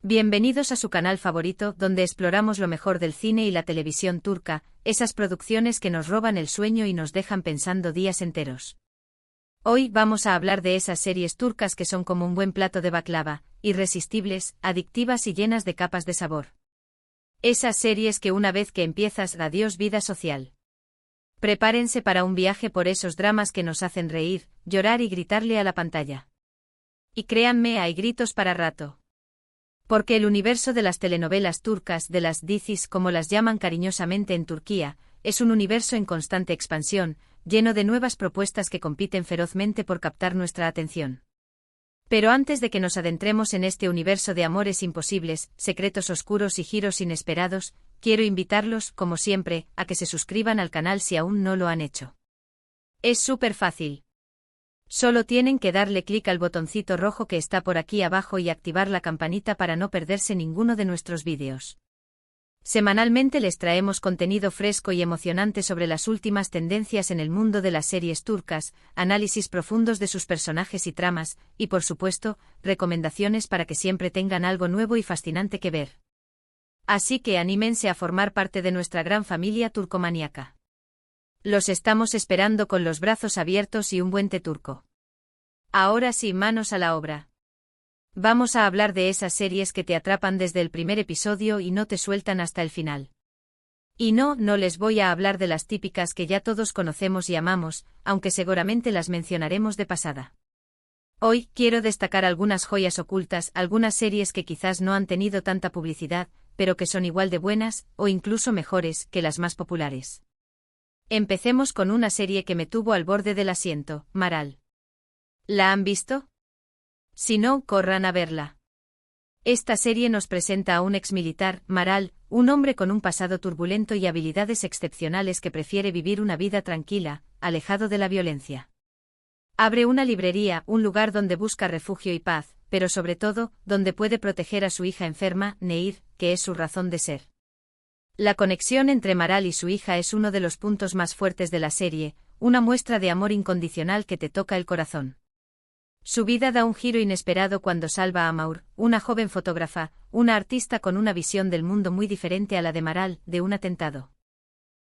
Bienvenidos a su canal favorito, donde exploramos lo mejor del cine y la televisión turca, esas producciones que nos roban el sueño y nos dejan pensando días enteros. Hoy vamos a hablar de esas series turcas que son como un buen plato de baklava, irresistibles, adictivas y llenas de capas de sabor. Esas series que una vez que empiezas, adiós vida social. Prepárense para un viaje por esos dramas que nos hacen reír, llorar y gritarle a la pantalla. Y créanme, hay gritos para rato. Porque el universo de las telenovelas turcas, de las dizis como las llaman cariñosamente en Turquía, es un universo en constante expansión, lleno de nuevas propuestas que compiten ferozmente por captar nuestra atención. Pero antes de que nos adentremos en este universo de amores imposibles, secretos oscuros y giros inesperados, quiero invitarlos, como siempre, a que se suscriban al canal si aún no lo han hecho. Es súper fácil. Solo tienen que darle clic al botoncito rojo que está por aquí abajo y activar la campanita para no perderse ninguno de nuestros vídeos. Semanalmente les traemos contenido fresco y emocionante sobre las últimas tendencias en el mundo de las series turcas, análisis profundos de sus personajes y tramas, y por supuesto, recomendaciones para que siempre tengan algo nuevo y fascinante que ver. Así que anímense a formar parte de nuestra gran familia turcomaníaca. Los estamos esperando con los brazos abiertos y un buen té turco. Ahora sí, manos a la obra. Vamos a hablar de esas series que te atrapan desde el primer episodio y no te sueltan hasta el final. Y no les voy a hablar de las típicas que ya todos conocemos y amamos, aunque seguramente las mencionaremos de pasada. Hoy quiero destacar algunas joyas ocultas, algunas series que quizás no han tenido tanta publicidad, pero que son igual de buenas, o incluso mejores, que las más populares. Empecemos con una serie que me tuvo al borde del asiento, Maral. ¿La han visto? Si no, corran a verla. Esta serie nos presenta a un exmilitar, Maral, un hombre con un pasado turbulento y habilidades excepcionales que prefiere vivir una vida tranquila, alejado de la violencia. Abre una librería, un lugar donde busca refugio y paz, pero sobre todo, donde puede proteger a su hija enferma, Nehir, que es su razón de ser. La conexión entre Maral y su hija es uno de los puntos más fuertes de la serie, una muestra de amor incondicional que te toca el corazón. Su vida da un giro inesperado cuando salva a Maur, una joven fotógrafa, una artista con una visión del mundo muy diferente a la de Maral, de un atentado.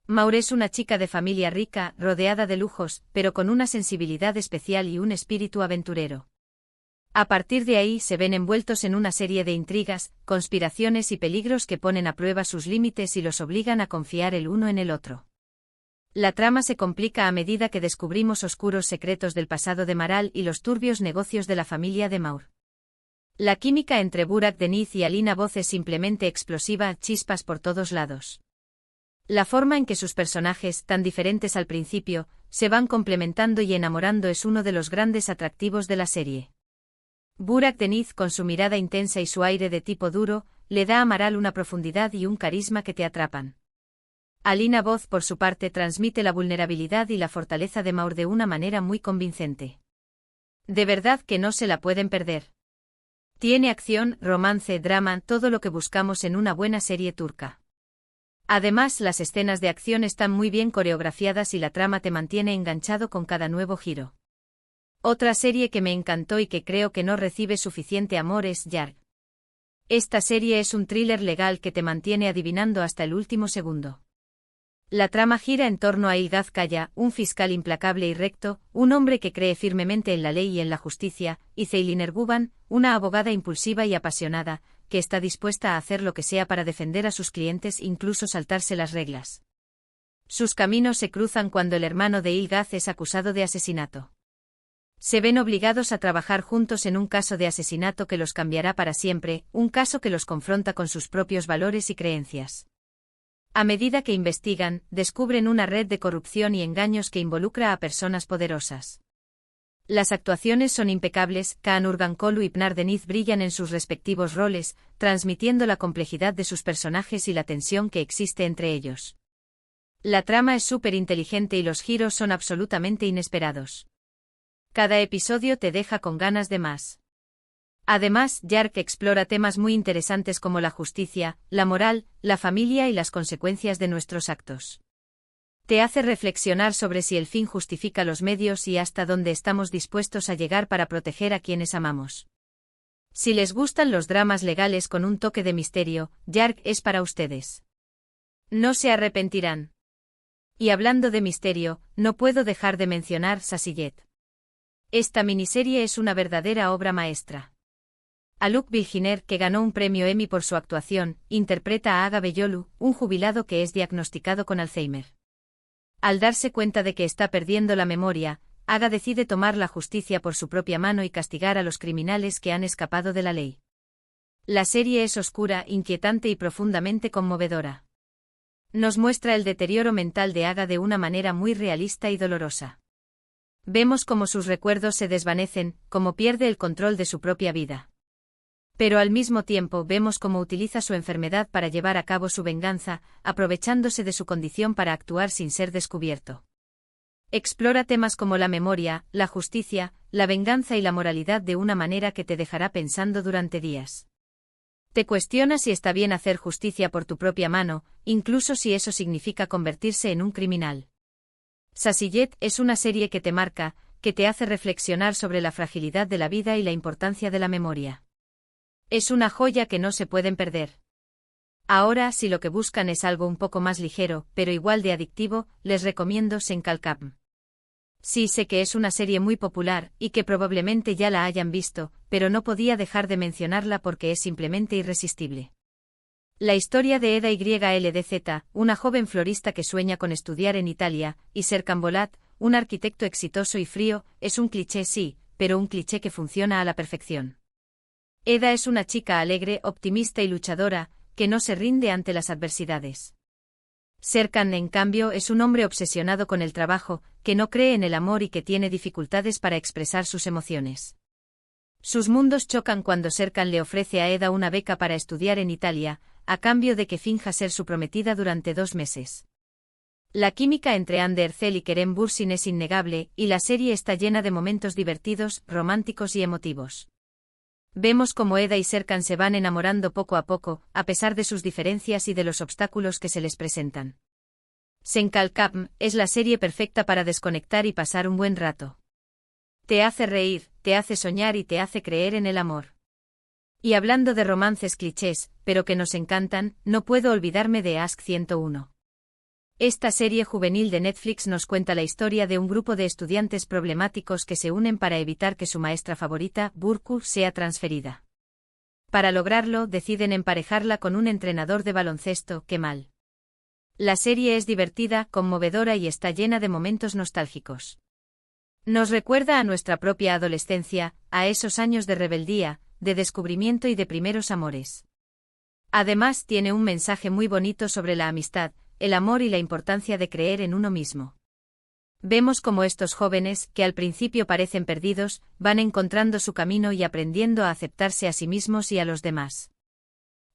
Maur es una chica de familia rica, rodeada de lujos, pero con una sensibilidad especial y un espíritu aventurero. A partir de ahí se ven envueltos en una serie de intrigas, conspiraciones y peligros que ponen a prueba sus límites y los obligan a confiar el uno en el otro. La trama se complica a medida que descubrimos oscuros secretos del pasado de Maral y los turbios negocios de la familia de Maur. La química entre Burak Deniz y Alina Voz es simplemente explosiva, chispas por todos lados. La forma en que sus personajes, tan diferentes al principio, se van complementando y enamorando es uno de los grandes atractivos de la serie. Burak Deniz, con su mirada intensa y su aire de tipo duro, le da a Maral una profundidad y un carisma que te atrapan. Alina Voz, por su parte, transmite la vulnerabilidad y la fortaleza de Maur de una manera muy convincente. De verdad que no se la pueden perder. Tiene acción, romance, drama, todo lo que buscamos en una buena serie turca. Además, las escenas de acción están muy bien coreografiadas y la trama te mantiene enganchado con cada nuevo giro. Otra serie que me encantó y que creo que no recibe suficiente amor es Yarg. Esta serie es un thriller legal que te mantiene adivinando hasta el último segundo. La trama gira en torno a Ilgaz Kaya, un fiscal implacable y recto, un hombre que cree firmemente en la ley y en la justicia, y Ceylin Erguvan, una abogada impulsiva y apasionada, que está dispuesta a hacer lo que sea para defender a sus clientes, incluso saltarse las reglas. Sus caminos se cruzan cuando el hermano de Ilgaz es acusado de asesinato. Se ven obligados a trabajar juntos en un caso de asesinato que los cambiará para siempre, un caso que los confronta con sus propios valores y creencias. A medida que investigan, descubren una red de corrupción y engaños que involucra a personas poderosas. Las actuaciones son impecables, Kaan Urgankolu y Pınar Deniz brillan en sus respectivos roles, transmitiendo la complejidad de sus personajes y la tensión que existe entre ellos. La trama es súper inteligente y los giros son absolutamente inesperados. Cada episodio te deja con ganas de más. Además, Yarg explora temas muy interesantes como la justicia, la moral, la familia y las consecuencias de nuestros actos. Te hace reflexionar sobre si el fin justifica los medios y hasta dónde estamos dispuestos a llegar para proteger a quienes amamos. Si les gustan los dramas legales con un toque de misterio, Yark es para ustedes. No se arrepentirán. Y hablando de misterio, no puedo dejar de mencionar Sassillet. Esta miniserie es una verdadera obra maestra. Alok Bilginer, que ganó un premio Emmy por su actuación, interpreta a Aga Beyolu, un jubilado que es diagnosticado con Alzheimer. Al darse cuenta de que está perdiendo la memoria, Aga decide tomar la justicia por su propia mano y castigar a los criminales que han escapado de la ley. La serie es oscura, inquietante y profundamente conmovedora. Nos muestra el deterioro mental de Aga de una manera muy realista y dolorosa. Vemos cómo sus recuerdos se desvanecen, cómo pierde el control de su propia vida. Pero al mismo tiempo vemos cómo utiliza su enfermedad para llevar a cabo su venganza, aprovechándose de su condición para actuar sin ser descubierto. Explora temas como la memoria, la justicia, la venganza y la moralidad de una manera que te dejará pensando durante días. Te cuestionas si está bien hacer justicia por tu propia mano, incluso si eso significa convertirse en un criminal. Sassillet es una serie que te marca, que te hace reflexionar sobre la fragilidad de la vida y la importancia de la memoria. Es una joya que no se pueden perder. Ahora, si lo que buscan es algo un poco más ligero, pero igual de adictivo, les recomiendo Senkalkam. Sí, sé que es una serie muy popular, y que probablemente ya la hayan visto, pero no podía dejar de mencionarla porque es simplemente irresistible. La historia de Eda YLDZ, una joven florista que sueña con estudiar en Italia, y Serkan Bolat, un arquitecto exitoso y frío, es un cliché sí, pero un cliché que funciona a la perfección. Eda es una chica alegre, optimista y luchadora, que no se rinde ante las adversidades. Serkan, en cambio, es un hombre obsesionado con el trabajo, que no cree en el amor y que tiene dificultades para expresar sus emociones. Sus mundos chocan cuando Serkan le ofrece a Eda una beca para estudiar en Italia, a cambio de que finja ser su prometida durante 2 meses. La química entre Ander Cell y Kerem Bürsin es innegable, y la serie está llena de momentos divertidos, románticos y emotivos. Vemos cómo Eda y Serkan se van enamorando poco a poco, a pesar de sus diferencias y de los obstáculos que se les presentan. Senkalkam es la serie perfecta para desconectar y pasar un buen rato. Te hace reír, te hace soñar y te hace creer en el amor. Y hablando de romances clichés, pero que nos encantan, no puedo olvidarme de Ask 101. Esta serie juvenil de Netflix nos cuenta la historia de un grupo de estudiantes problemáticos que se unen para evitar que su maestra favorita, Burku, sea transferida. Para lograrlo, deciden emparejarla con un entrenador de baloncesto, Kemal. La serie es divertida, conmovedora y está llena de momentos nostálgicos. Nos recuerda a nuestra propia adolescencia, a esos años de rebeldía, de descubrimiento y de primeros amores. Además, tiene un mensaje muy bonito sobre la amistad, el amor y la importancia de creer en uno mismo. Vemos cómo estos jóvenes, que al principio parecen perdidos, van encontrando su camino y aprendiendo a aceptarse a sí mismos y a los demás.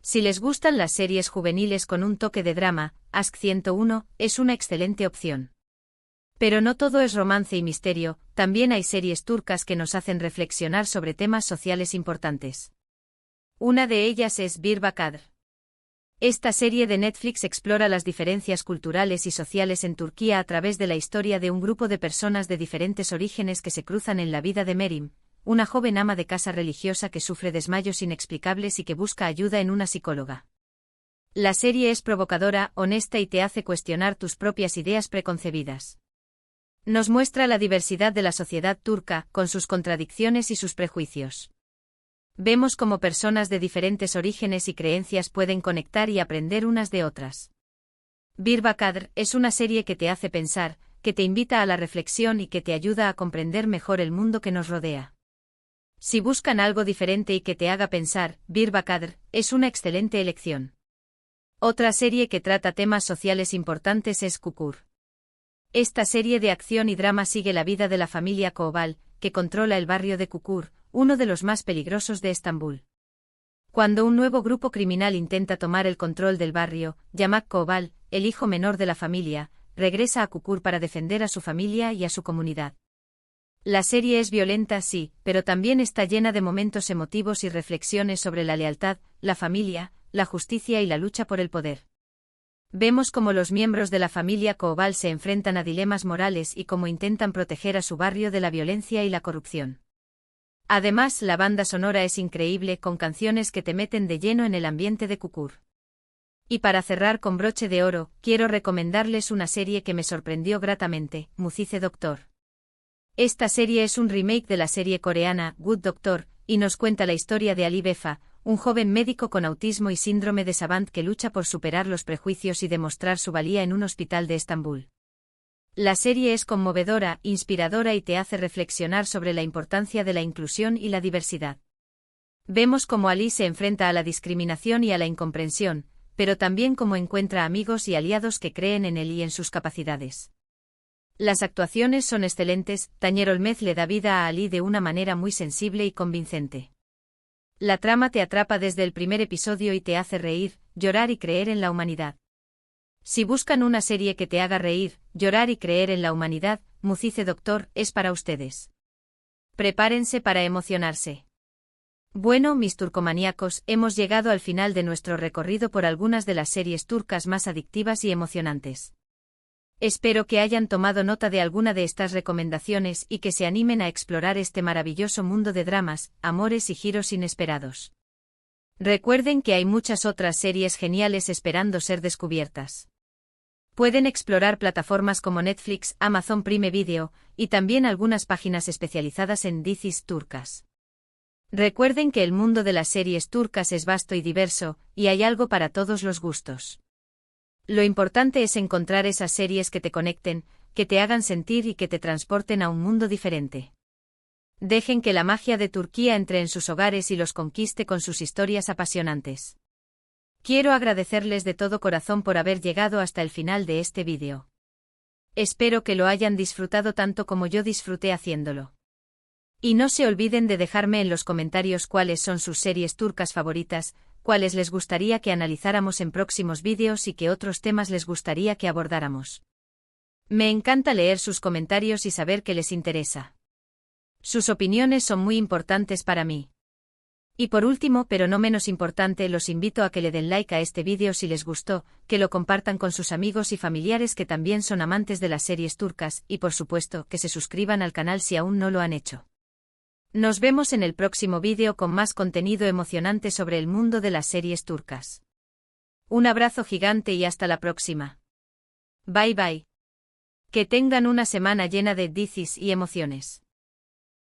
Si les gustan las series juveniles con un toque de drama, Ask 101 es una excelente opción. Pero no todo es romance y misterio, también hay series turcas que nos hacen reflexionar sobre temas sociales importantes. Una de ellas es Bir Bakadr. Esta serie de Netflix explora las diferencias culturales y sociales en Turquía a través de la historia de un grupo de personas de diferentes orígenes que se cruzan en la vida de Merim, una joven ama de casa religiosa que sufre desmayos inexplicables y que busca ayuda en una psicóloga. La serie es provocadora, honesta y te hace cuestionar tus propias ideas preconcebidas. Nos muestra la diversidad de la sociedad turca, con sus contradicciones y sus prejuicios. Vemos cómo personas de diferentes orígenes y creencias pueden conectar y aprender unas de otras. Bir Bakadr es una serie que te hace pensar, que te invita a la reflexión y que te ayuda a comprender mejor el mundo que nos rodea. Si buscan algo diferente y que te haga pensar, Bir Bakadr es una excelente elección. Otra serie que trata temas sociales importantes es Kukur. Esta serie de acción y drama sigue la vida de la familia Koval, que controla el barrio de Kukur, uno de los más peligrosos de Estambul. Cuando un nuevo grupo criminal intenta tomar el control del barrio, Yamak Koval, el hijo menor de la familia, regresa a Kukur para defender a su familia y a su comunidad. La serie es violenta sí, pero también está llena de momentos emotivos y reflexiones sobre la lealtad, la familia, la justicia y la lucha por el poder. Vemos cómo los miembros de la familia Koval se enfrentan a dilemas morales y cómo intentan proteger a su barrio de la violencia y la corrupción. Además, la banda sonora es increíble con canciones que te meten de lleno en el ambiente de Kukur. Y para cerrar con broche de oro, quiero recomendarles una serie que me sorprendió gratamente, Muzice Doctor. Esta serie es un remake de la serie coreana Good Doctor, y nos cuenta la historia de Ali Befa, un joven médico con autismo y síndrome de Savant que lucha por superar los prejuicios y demostrar su valía en un hospital de Estambul. La serie es conmovedora, inspiradora y te hace reflexionar sobre la importancia de la inclusión y la diversidad. Vemos cómo Ali se enfrenta a la discriminación y a la incomprensión, pero también cómo encuentra amigos y aliados que creen en él y en sus capacidades. Las actuaciones son excelentes, Tañer Olmez le da vida a Ali de una manera muy sensible y convincente. La trama te atrapa desde el primer episodio y te hace reír, llorar y creer en la humanidad. Si buscan una serie que te haga reír, llorar y creer en la humanidad, Muzice Doctor es para ustedes. Prepárense para emocionarse. Bueno, mis turcomaníacos, hemos llegado al final de nuestro recorrido por algunas de las series turcas más adictivas y emocionantes. Espero que hayan tomado nota de alguna de estas recomendaciones y que se animen a explorar este maravilloso mundo de dramas, amores y giros inesperados. Recuerden que hay muchas otras series geniales esperando ser descubiertas. Pueden explorar plataformas como Netflix, Amazon Prime Video, y también algunas páginas especializadas en diziz turcas. Recuerden que el mundo de las series turcas es vasto y diverso, y hay algo para todos los gustos. Lo importante es encontrar esas series que te conecten, que te hagan sentir y que te transporten a un mundo diferente. Dejen que la magia de Turquía entre en sus hogares y los conquiste con sus historias apasionantes. Quiero agradecerles de todo corazón por haber llegado hasta el final de este vídeo. Espero que lo hayan disfrutado tanto como yo disfruté haciéndolo. Y no se olviden de dejarme en los comentarios cuáles son sus series turcas favoritas, cuáles les gustaría que analizáramos en próximos vídeos y qué otros temas les gustaría que abordáramos. Me encanta leer sus comentarios y saber qué les interesa. Sus opiniones son muy importantes para mí. Y por último, pero no menos importante, los invito a que le den like a este vídeo si les gustó, que lo compartan con sus amigos y familiares que también son amantes de las series turcas, y por supuesto, que se suscriban al canal si aún no lo han hecho. Nos vemos en el próximo vídeo con más contenido emocionante sobre el mundo de las series turcas. Un abrazo gigante y hasta la próxima. Bye bye. Que tengan una semana llena de diziz y emociones.